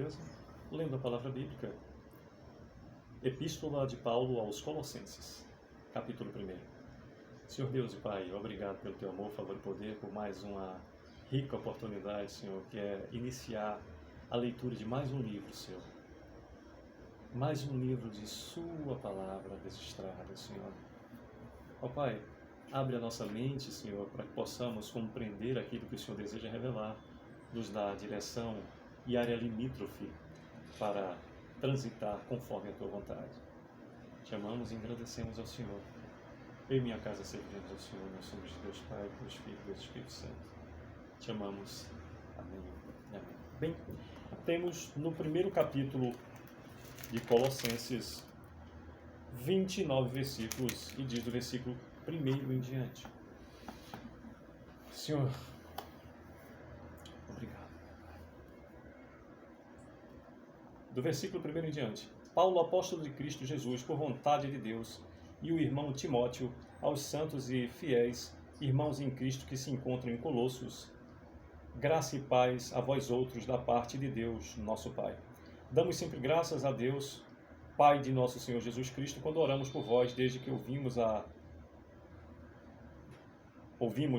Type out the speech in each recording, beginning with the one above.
certeza, lendo a palavra bíblica. Epístola de Paulo aos Colossenses, capítulo 1. Senhor Deus e Pai, obrigado pelo Teu amor, favor e poder, por mais uma rica oportunidade, Senhor, que é iniciar a leitura de mais um livro, Senhor. Mais um livro de Sua Palavra registrada, Senhor. Ó Pai, abre a nossa mente, Senhor, para que possamos compreender aquilo que o Senhor deseja revelar, nos dá a direção e área limítrofe para transitar conforme a Tua vontade. Te amamos e agradecemos ao Senhor. Eu e minha casa servimos ao Senhor, nós somos de Deus Pai, Deus Filho e Deus Espírito Santo. Te amamos. Amém. Amém. Bem, temos no primeiro capítulo de Colossenses 29 versículos e diz do versículo 1 em diante. Senhor, obrigado. Do versículo 1 em diante. Paulo, apóstolo de Cristo Jesus, por vontade de Deus, e o irmão Timóteo, aos santos e fiéis irmãos em Cristo que se encontram em Colossos, graça e paz a vós outros da parte de Deus, nosso Pai. Damos sempre graças a Deus, Pai de nosso Senhor Jesus Cristo, quando oramos por vós, desde que ouvimos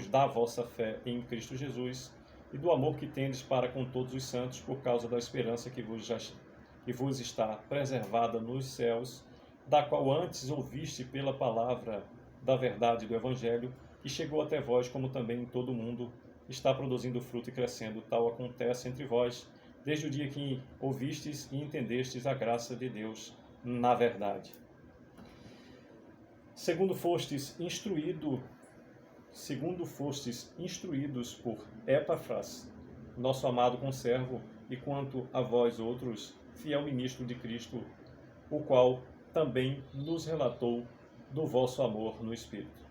da vossa fé em Cristo Jesus e do amor que tendes para com todos os santos, por causa da esperança que vos está preservada nos céus, da qual antes ouviste pela palavra da verdade do Evangelho, que chegou até vós, como também em todo o mundo está produzindo fruto e crescendo. Tal acontece entre vós, desde o dia que ouvistes e entendestes a graça de Deus na verdade. Segundo fostes instruídos por Epafras, nosso amado conservo, e quanto a vós outros, fiel ministro de Cristo, o qual também nos relatou do vosso amor no Espírito.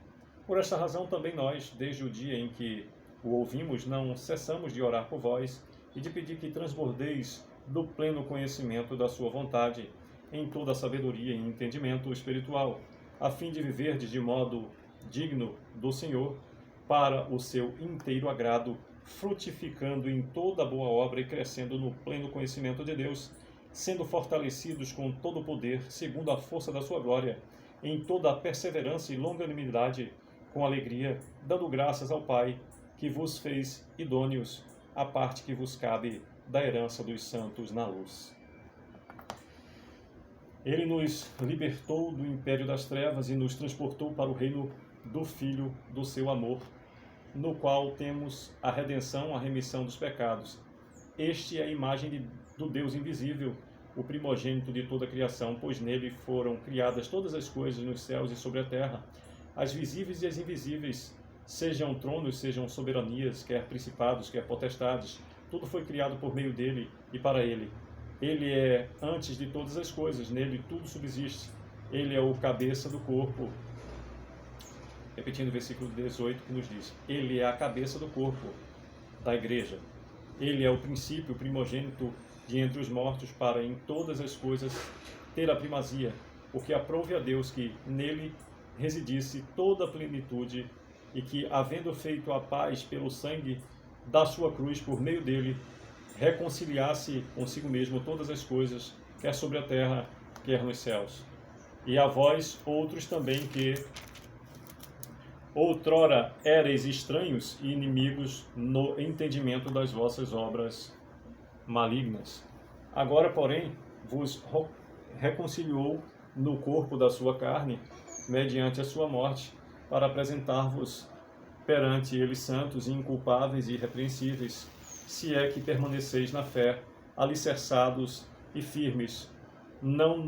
Por esta razão também nós, desde o dia em que o ouvimos, não cessamos de orar por vós e de pedir que transbordeis do pleno conhecimento da sua vontade, em toda a sabedoria e entendimento espiritual, a fim de viverdes de modo digno do Senhor, para o seu inteiro agrado, frutificando em toda boa obra e crescendo no pleno conhecimento de Deus, sendo fortalecidos com todo o poder, segundo a força da sua glória, em toda a perseverança e longanimidade, com alegria, dando graças ao Pai, que vos fez idôneos à parte que vos cabe da herança dos santos na luz. Ele nos libertou do império das trevas e nos transportou para o reino do Filho do seu amor, no qual temos a redenção, a remissão dos pecados. Este é a imagem do Deus invisível, o primogênito de toda a criação, pois nele foram criadas todas as coisas nos céus e sobre a terra, as visíveis e as invisíveis, sejam tronos, sejam soberanias, quer principados, quer potestades. Tudo foi criado por meio dele e para ele. Ele é antes de todas as coisas, nele tudo subsiste. Ele é o cabeça do corpo. Repetindo o versículo 18 que nos diz: ele é a cabeça do corpo da igreja. Ele é o princípio, o primogênito de entre os mortos, para em todas as coisas ter a primazia, porque aprouve a Deus que nele residisse toda a plenitude, e que, havendo feito a paz pelo sangue da sua cruz, por meio dele, reconciliasse consigo mesmo todas as coisas, quer sobre a terra, quer nos céus. E a vós outros também, que outrora éreis estranhos e inimigos no entendimento das vossas obras malignas. Agora, porém, vos reconciliou no corpo da sua carne, mediante a sua morte, para apresentar-vos perante ele santos, inculpáveis e irrepreensíveis, se é que permaneceis na fé, alicerçados e firmes, não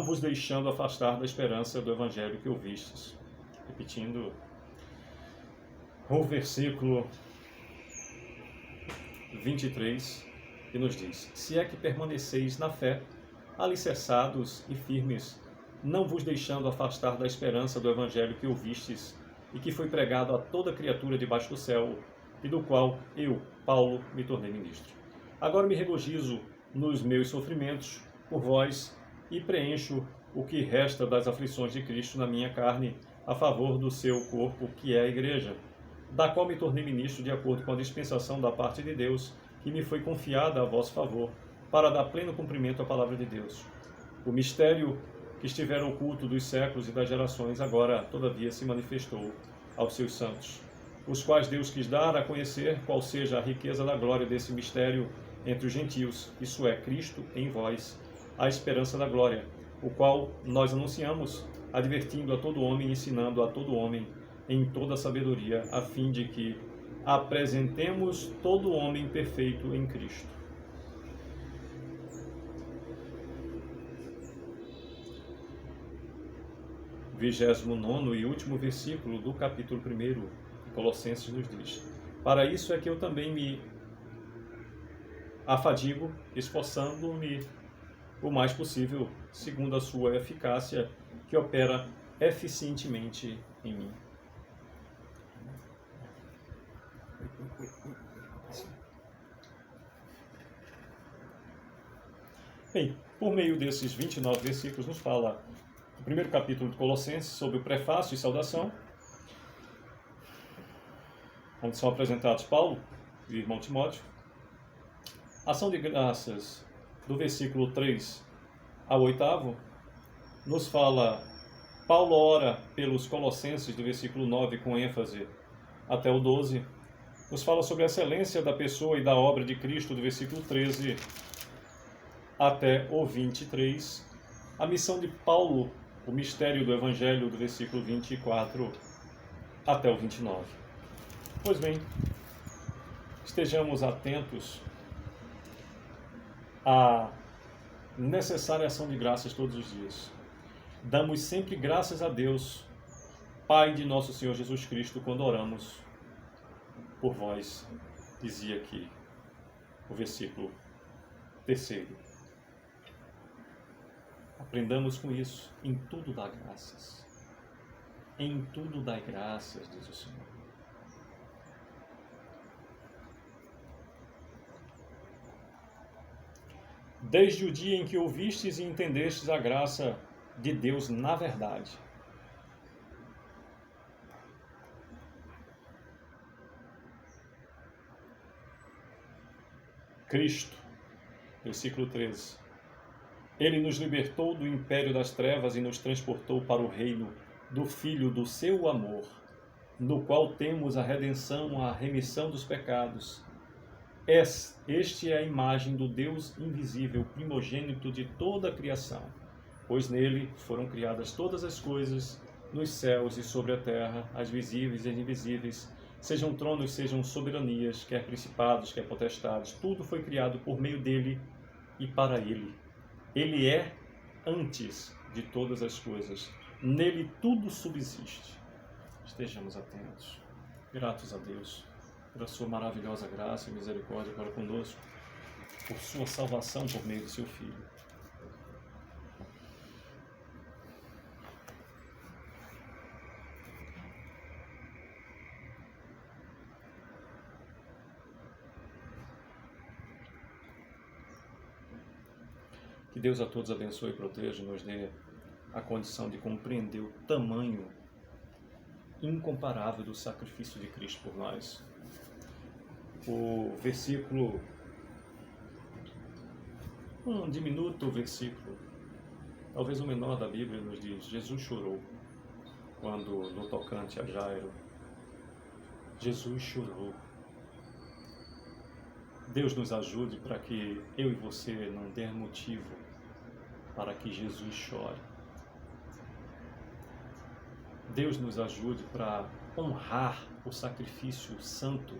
vos deixando afastar da esperança do Evangelho que ouvistes. Repetindo o versículo 23, que nos diz: se é que permaneceis na fé, alicerçados e firmes, não vos deixando afastar da esperança do Evangelho que ouvistes e que foi pregado a toda criatura debaixo do céu, e do qual eu, Paulo, me tornei ministro. Agora me regozijo nos meus sofrimentos por vós e preencho o que resta das aflições de Cristo na minha carne, a favor do seu corpo, que é a Igreja, da qual me tornei ministro de acordo com a dispensação da parte de Deus, que me foi confiada a vosso favor, para dar pleno cumprimento à palavra de Deus. O mistério que estivera oculto dos séculos e das gerações, agora, todavia, se manifestou aos seus santos, os quais Deus quis dar a conhecer qual seja a riqueza da glória desse mistério entre os gentios, isso é, Cristo em vós, a esperança da glória, o qual nós anunciamos, advertindo a todo homem, ensinando a todo homem em toda sabedoria, a fim de que apresentemos todo homem perfeito em Cristo. O 29º e último versículo do capítulo 1 de Colossenses nos diz: para isso é que eu também me afadigo, esforçando-me o mais possível, segundo a sua eficácia, que opera eficientemente em mim. Bem, por meio desses 29 versículos, nos fala o primeiro capítulo de Colossenses sobre o prefácio e saudação, onde são apresentados Paulo e o irmão Timóteo. Ação de graças do versículo 3 ao 8º, nos fala, Paulo ora pelos Colossenses, do versículo 9 com ênfase até o 12, nos fala sobre a excelência da pessoa e da obra de Cristo, do versículo 13 até o 23, a missão de Paulo, o mistério do Evangelho, do versículo 24 até o 29. Pois bem, estejamos atentos à necessária ação de graças todos os dias. Damos sempre graças a Deus, Pai de nosso Senhor Jesus Cristo, quando oramos por vós, dizia aqui o versículo 3º. Aprendamos com isso. Em tudo dá graças. Em tudo dai graças, diz o Senhor. Desde o dia em que ouvistes e entendestes a graça de Deus na verdade. Cristo, versículo 13. Ele nos libertou do império das trevas e nos transportou para o reino do Filho do seu amor, no qual temos a redenção, a remissão dos pecados. Este é a imagem do Deus invisível, primogênito de toda a criação, pois nele foram criadas todas as coisas, nos céus e sobre a terra, as visíveis e as invisíveis, sejam tronos, sejam soberanias, quer principados, quer potestades, tudo foi criado por meio dele e para ele. Ele é antes de todas as coisas. Nele tudo subsiste. Estejamos atentos. Gratos a Deus pela sua maravilhosa graça e misericórdia para conosco, por sua salvação por meio do seu Filho. Que Deus a todos abençoe e proteja e nos dê a condição de compreender o tamanho incomparável do sacrifício de Cristo por nós. O versículo, um diminuto versículo, talvez o menor da Bíblia, nos diz: Jesus chorou quando, no tocante a Jairo, Jesus chorou. Deus nos ajude para que eu e você não dê motivo para que Jesus chore. Deus nos ajude para honrar o sacrifício santo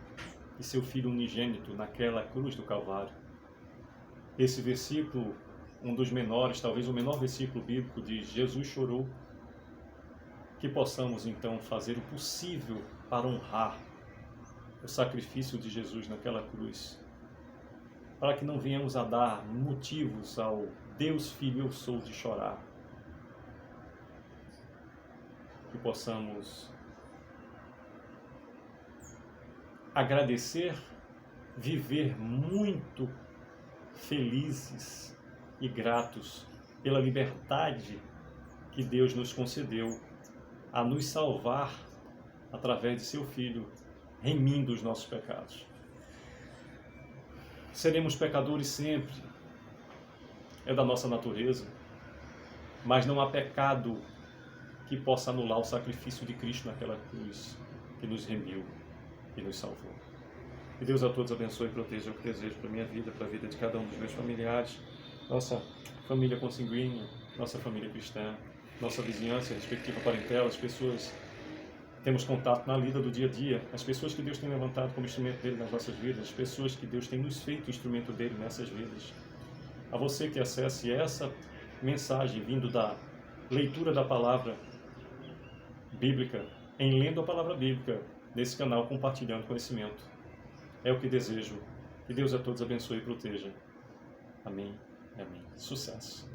de seu Filho unigênito naquela cruz do Calvário. Esse versículo, um dos menores, talvez o menor versículo bíblico, diz: Jesus chorou. Que possamos então fazer o possível para honrar o sacrifício de Jesus naquela cruz, para que não venhamos a dar motivos ao Deus Filho eu sou de chorar. Que possamos agradecer, viver muito felizes e gratos pela liberdade que Deus nos concedeu a nos salvar através de seu Filho, remindo os nossos pecados. Seremos pecadores sempre, é da nossa natureza, mas não há pecado que possa anular o sacrifício de Cristo naquela cruz, que nos remiu e nos salvou. Que Deus a todos abençoe e proteja o que desejo para a minha vida, para a vida de cada um dos meus familiares, nossa família consanguínea, nossa família cristã, nossa vizinhança, respectiva parentela, as pessoas que temos contato na lida do dia a dia, as pessoas que Deus tem levantado como instrumento dele nas nossas vidas, as pessoas que Deus tem nos feito instrumento dele nessas vidas. A você que acesse essa mensagem vindo da leitura da palavra bíblica, em lendo a palavra bíblica, nesse canal, compartilhando conhecimento. É o que desejo. Que Deus a todos abençoe e proteja. Amém e amém. Sucesso.